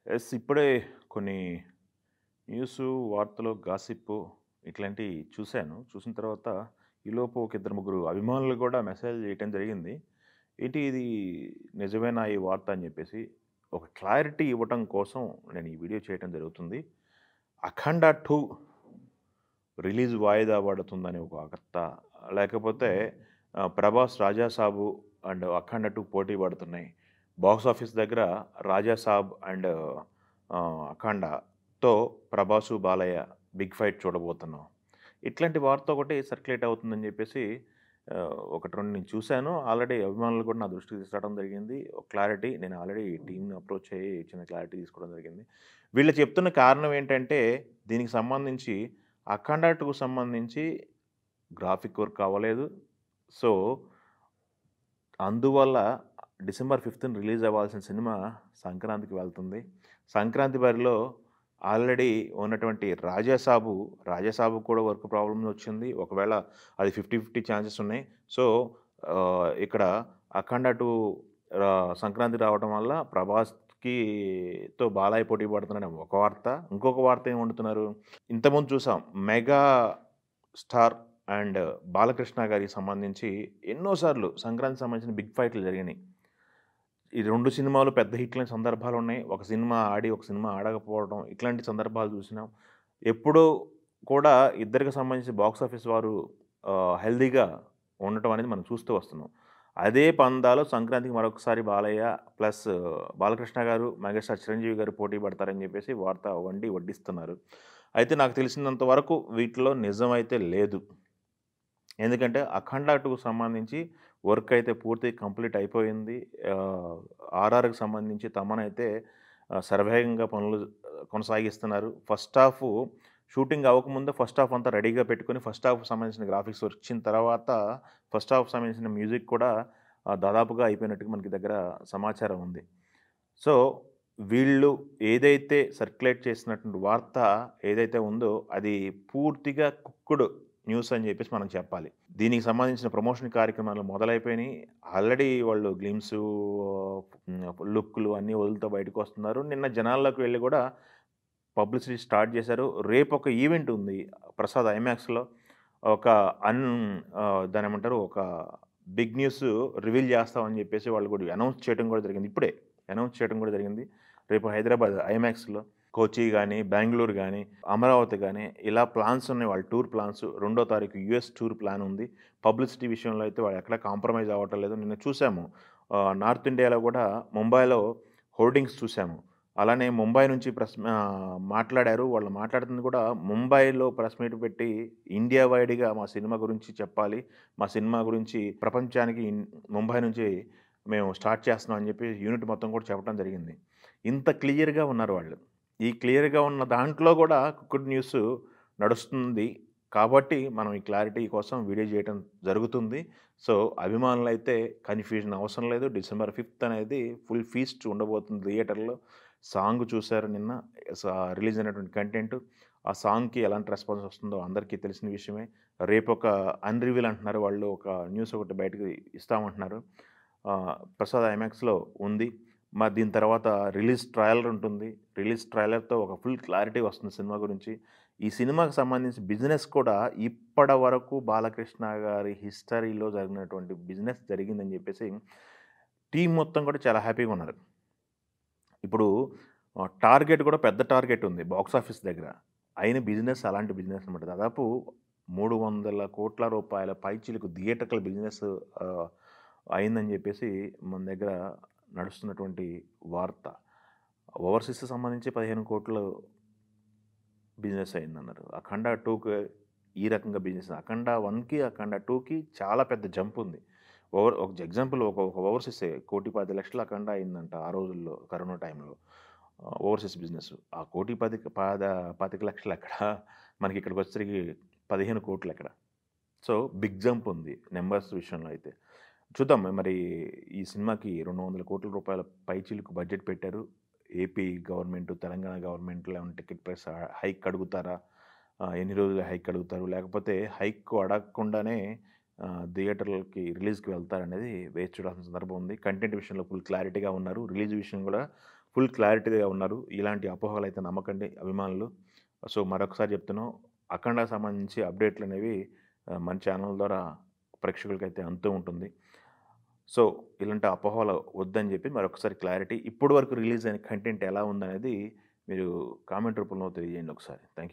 ఇప్పుడే కొన్ని న్యూసు, వార్తలు, గాసిప్పు ఇట్లాంటియి చూసాను. చూసిన తర్వాత ఈలోపు ఒక ఇద్దరు, ముగ్గురు అభిమానులు గూడా మెసేజ్ చేయటం జరిగింది. ఏంటి ఇది నిజమేనా ఈ వార్త అని జెప్పేసి. ఒక క్లారిటీ ఇవ్వటం కోసం నేను ఈ వీడియో చేయటం జరుగుతుంది. 'అఖండ 2' రిలీజ్ వాయిదా పడుతుందని ఒక వార్త. లేకపోతే 'ప్రభాస్ రాజాసాబు అండ్ 'అఖండ 2' పోటీ పడుతున్నాయి. బాక్స్ ఆఫీస్ దగ్గర 'రాజాసాబ్' అండ్ 'అఖండ'తో 'ప్రభాసు, బాలయ్య' బిగ్ ఫైట్ చూడబోతున్నాం. ఇట్లాంటి వార్త ఒకటి సర్క్యులేట్ అవుతుందని జెప్పేసి 1, 2 నేను చూసాను. ఆల్రెడీ అభిమానులు కూడా నా దృష్టికి తీసుకురావడం జరిగింది. ఒక క్లారిటీ నేను ఆల్రెడీ టీమ్‌ని అప్రోచ్ అయ్యి చిన్న క్లారిటీ తీసుకోవడం జరిగింది. వీళ్ళు చెప్తున్న కారణం ఏంటంటే దీనికి సంబంధించి 'అఖండ 2' సంబంధించి గ్రాఫిక్ వర్క్ అవ్వలేదు. సో, అందువల్ల డిసెంబర్ 5థ్ రిలీజ్ అవ్వాల్సిన సినిమా సంక్రాంతికి వెళ్తుంది. సంక్రాంతి బరిలో ఆల్రెడీ ఉన్నటువంటి 'రాజాసాబు' కూడా వర్క్ ప్రాబ్లమ్ వచ్చింది. ఒకవేళ అది 50, 50 ఛాన్సెస్ ఉన్నాయి. సో, ఇక్కడ 'అఖండ 2' సంక్రాంతికి రావడం వల్ల 'ప్రభాస్‌కి' బాలయ్య పోటీ పడుతున్నాడని ఒక వార్త. ఇంకొక వార్త ఏం వండుతున్నారు, ఇంతకుముందు చూసాం 'మెగా స్టార్' అండ్ 'బాలకృష్ణ' గారికి సంబంధించి ఎన్నో సార్లు సంక్రాంతికి సంబంధించిన బిగ్ ఫైట్‌లు జరిగినాయి. ఈ 2 సినిమాలు పెద్ద హిట్లైన సందర్భాలున్నాయి. ఒక సినిమా ఆడి, ఒక సినిమా ఆడకపోవడం ఇట్లాంటి సందర్భాలు చూసినాం. ఎప్పుడూ కూడా ఇద్దరికి సంబంధించి బాక్స్ ఆఫీస్ వారు హెల్తీగా ఉండటం అనేది మనం చూస్తూ వస్తున్నాం. అదే పందాలో సంక్రాంతికి మరొకసారి బాలయ్య ప్లస్ బాలకృష్ణ గారు, మెగాస్టార్ చిరంజీవి గారు పోటీ పడతారని చెప్పేసి వార్త వడ్డిస్తున్నారు. అయితే నాకు తెలిసినంత వరకు వీటిలో నిజమైతే లేదు. ఎందుకంటే 'అఖండ 2'కు సంబంధించి వర్క్ అయితే పూర్తిగా కంప్లీట్ అయిపోయింది. 'ఆర్ఆర్‌కి' సంబంధించి తమనైతే శరవేగంగా పనులు కొనసాగిస్తున్నారు. ఫస్ట్ హాఫు షూటింగ్ అవ్వకముందే ఫస్ట్ హాఫ్ అంతా రెడీగా పెట్టుకొని ఫస్ట్ హాఫ్‌కి సంబంధించిన గ్రాఫిక్స్ వచ్చిన తర్వాత ఫస్ట్ హాఫ్‌కి సంబంధించిన మ్యూజిక్ కూడా దాదాపుగా అయిపోయినట్టుగా మనకి దగ్గర సమాచారం ఉంది. సో, వీళ్ళు ఏదైతే సర్క్యులేట్ చేసినటువంటి వార్త ఏదైతే ఉందో అది పూర్తిగా కుక్కుడు న్యూస్ అని చెప్పేసి మనం చెప్పాలి. దీనికి సంబంధించిన ప్రమోషన్ కార్యక్రమాలు మొదలైపోయినాయి. ఆల్రెడీ వాళ్ళు గ్లిమ్సు, లుక్కులు అన్నీ వదులుతా బయటకొస్తున్నారు. నిన్న జనాల్లోకి వెళ్లి కూడా పబ్లిసిటీ స్టార్ట్ చేశారు. రేపొక ఈవెంట్ ఉంది. ప్రసాద్ ఐమాక్స్‌లో ఒక దాన్నేమంటారు, ఒక బిగ్ న్యూస్ రివీల్ చేస్తామని చెప్పేసి వాళ్ళు కూడా అనౌన్స్ చేయడం కూడా జరిగింది. ఇప్పుడే అనౌన్స్ చేయడం కూడా జరిగింది. రేపు హైదరాబాద్ ఐమాక్స్‌లో కోచి గానీ, బెంగుళూరు గానీ, అమరావతి గానీ ఇలా ప్లాన్స్ ఉన్నాయి. వాళ్ళ టూర్ ప్లాన్స్. 2వ తారీఖు యూఎస్ టూర్ ప్లాన్ ఉంది. పబ్లిసిటీ విషయంలో అయితే వాళ్ళు ఎక్కడ కాంప్రమైజ్ అవ్వటం లేదు. నిన్న చూసాము. నార్త్ ఇండియాలో కూడా ముంబైలో హోర్డింగ్స్ చూసాము. అలానే ముంబై నుంచి మాట్లాడారు. వాళ్ళు మాట్లాడుతుంది కూడా ముంబైలో ప్రెస్ మీట్ పెట్టి ఇండియా వైడ్‌గా మా సినిమా గురించి చెప్పాలి. మా సినిమా గురించి ప్రపంచానికి ముంబై నుంచి మేము స్టార్ట్ చేస్తున్నాం అని చెప్పి యూనిట్ మొత్తం కూడా చెప్పడం జరిగింది. ఇంత క్లియర్‌గా ఉన్నారు వాళ్ళు. ఈ క్లియర్‌గా ఉన్న దాంట్లో కూడా కుక్కుడు న్యూస్ నడుస్తుంది. కాబట్టి మనం ఈ క్లారిటీ కోసం వీడియో చేయటం జరుగుతుంది. సో, అభిమానులైతే కన్‌ఫ్యూజన్ అవసరం లేదు. డిసెంబర్ 5థ్ అనేది ఫుల్ ఫీస్ట్ ఉండబోతుంది థియేటర్‌లో. సాంగ్ చూసారు నిన్న. రిలీజ్ అయినటువంటి కంటెంట్. ఆ సాంగ్‌కి ఎలాంటి రెస్పాన్స్ వస్తుందో అందరికీ తెలిసిన విషయమే. రేపొక అన్‌రివీల్ అంటున్నారు వాళ్ళు. ఒక న్యూస్ ఒకటి బయటకి ఇస్తామంటున్నారు. ప్రసాద్ ఐమాక్స్‌లో ఉంది. దీని తర్వాత రిలీజ్ ట్రైలర్ ఉంటుంది. రిలీజ్ ట్రైలర్‌తో ఒక ఫుల్ క్లారిటీ వస్తుంది సినిమా గురించి. ఈ సినిమాకి సంబంధించి బిజినెస్ కూడా ఇప్పటివరకు బాలకృష్ణ గారి హిస్టరీలో జరిగినటువంటి బిజినెస్ జరిగిందని చెప్పేసి టీమ్ మొత్తం కూడా చాలా హ్యాపీగా ఉన్నారు. ఇప్పుడు టార్గెట్ కూడా పెద్ద టార్గెట్ ఉంది బాక్స్ ఆఫీస్ దగ్గర. అయిన బిజినెస్ అలాంటి బిజినెస్ అనమాట. దాదాపు 300 కోట్ల రూపాయల పైచిలుకు థియేట్రికల్ బిజినెస్ అయిందని చెప్పేసి మన దగ్గర నడుస్తున్నటువంటి వార్త. ఓవర్‌సీస్‌కి సంబంధించి 15 కోట్లు బిజినెస్ అయిందన్నారు. 'అఖండ 2'కి ఈ రకంగా బిజినెస్. 'అఖండ 1'కి 'అఖండ 2'కి చాలా పెద్ద జంప్ ఉంది. ఒక ఎగ్జాంపుల్ ఒక ఓవర్‌సీసే 1,10,00,000 అఖండ అయిందంట ఆ రోజుల్లో కరోనా టైంలో. Overseas business. ఆ 1,25,00,000 ఎక్కడ? మనకి ఇక్కడికొచ్చేసరికి 15 కోట్లు ఎక్కడ? సో, బిగ్ జంప్ ఉంది నంబర్స్ విషయంలో అయితే. చూద్దాం మరి ఈ సినిమాకి 200 కోట్ల రూపాయల పైచిలుకు బడ్జెట్ పెట్టారు. ఏపీ గవర్నమెంట్, తెలంగాణ గవర్నమెంట్‌లో ఏమైనా టికెట్ ప్రైస్ హైక్ అడుగుతారా? ఎన్ని రోజులు హైక్ అడుగుతారు? లేకపోతే హైక్ అడగకుండానే థియేటర్‌లకి రిలీజ్‌కి వెళ్తారనేది వేచి చూడాల్సిన సందర్భం ఉంది. కంటెంట్ విషయంలో ఫుల్ క్లారిటీగా ఉన్నారు. రిలీజ్ విషయం కూడా ఫుల్ క్లారిటీగా ఉన్నారు. ఇలాంటి అపోహలైతే నమ్మకండి అభిమానులు. సో, మరొకసారి చెప్తున్నాం. అఖండకు సంబంధించి అప్డేట్లనేవి మన ఛానల్ ద్వారా ప్రేక్షకులకైతే అందుతూ ఉంటుంది. సో, ఇలాంటి అపోహలు వద్దని చెప్పి మరొకసారి క్లారిటీ. ఇప్పటి వరకు రిలీజ్ అయిన కంటెంట్ ఎలా ఉందనేది మీరు కామెంట్ రూపంలో తెలియజేయండి ఒకసారి. Thank you.